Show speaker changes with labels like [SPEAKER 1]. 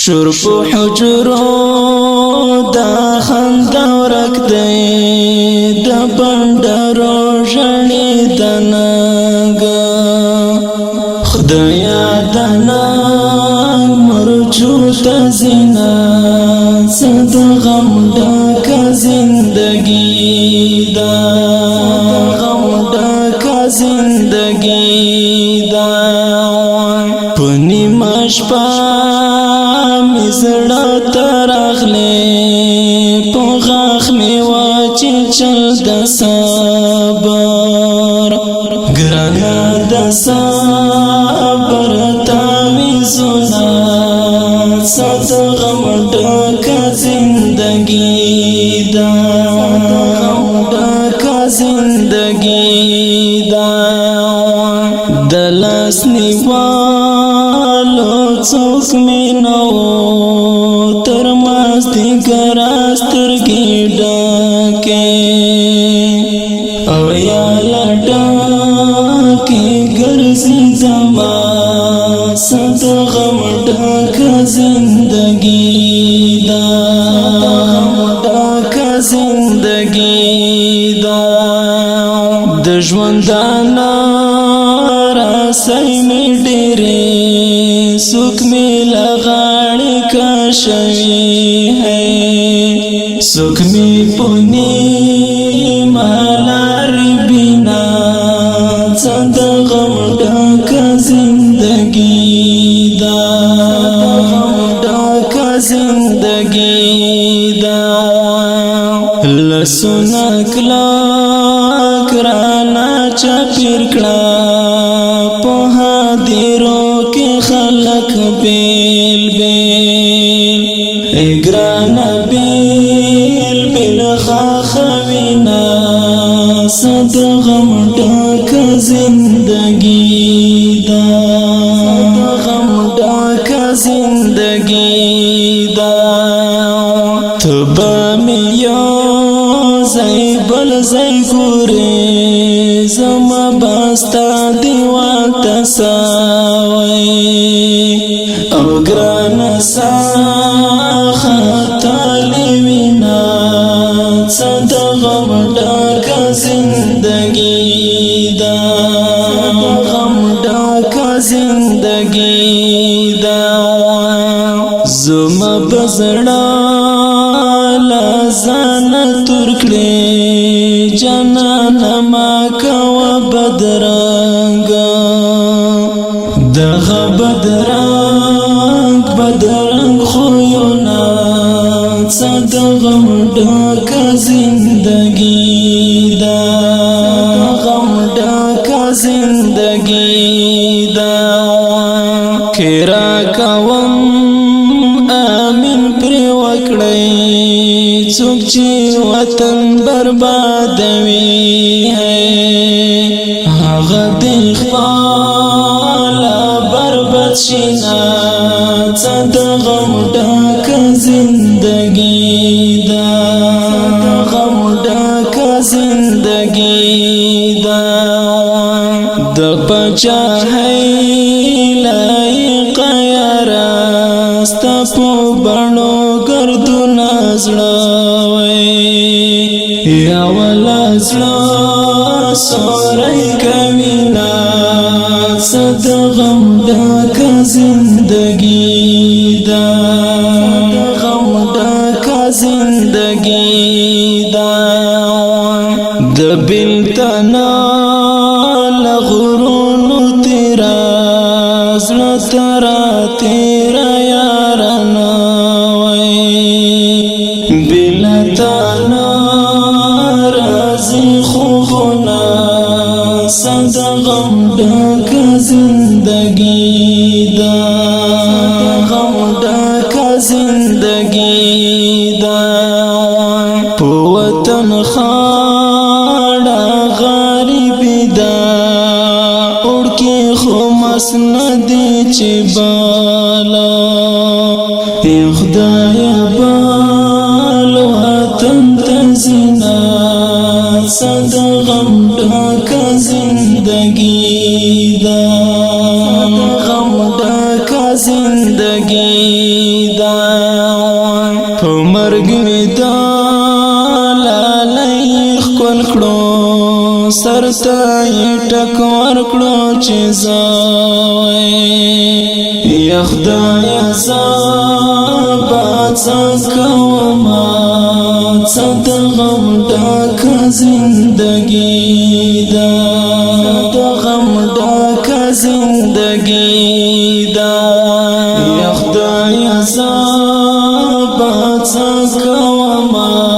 [SPEAKER 1] شرب حجرو دا خندا ورک دی د بندرو ژړې د ننګه خدایا د ننګ مرجو ته زینا صد غم ډکه زندګي دا غم ډکه زندګي دا په نیمه شپه مې زړه ته راغلی په غاښ مې واچې چل د صبر ګرانه د صبر تعویذونه صد غم ډکه زندګي دا غم ډکه زندګي دا د لاس نیوالو څوک مې نه و تر مازدیګره سترګې ډکې او یاله ډکې ګرځي زما صد غم ډکه زندګي دا غم ډکه زندګي دا د ژوندانه راسۍ مې ډېرې سوک مې لغاړې کشوي ہے سوک مې پونی مالار بینا صد غم ډکه زندګي دا غم ډکه زندګي دا لسونه کلک رانا چپیر کړه په هدیرو کې خلک بیل بیل اګرانه بیل بیل خاخوینا صد غم ډکه زندګي دا غم ډکه زندګي دا تبه مې یو ځای بل ځای ګورې زما بستا دیوال ته ساوی او ګرانه سا ختلی وینا صد غم ډکه زندګي دا غم ډکه زندګي دا زما بزړه لازان تور کړې جانانه ما کوه بدرنګه دغه بدرنګ خویونه صد غم ډکه زندګي دا غم ډکه زندګي دا کرا کوم امین پر وکړی څوک چې وطن بربادوي ہے هغه د خپل برباد شینا صد غم ډکه زندګي دا غم ډکه زندګي دا د پچاهۍ لایق یاره ستا په بڼو ګردونه زړه یا ولا زړه سوری کوینا صد غم ډکه زندګي دا غم ډکه زندګي دا د بلتنا لغرونو تیرا زړه ترا تیرا یارانه بلتنا رازی خوبنا صد غم ډکه زندګي دا غم ډکه زندګي دا په وطن خاړه غریب دا اړکې خو مسندې چې بالا خدای بال وطن ته زینا صد غم ډکه زندګي دا غم ډکه زندگی دا په مرګ می دا لالی خپل کړو سر ته ټک ورکړو چې زوی یا خدای زابا څکوما څه د غم ډکه زندګي دا د غم ډکه زندګي دا یا خدای زابا څکوما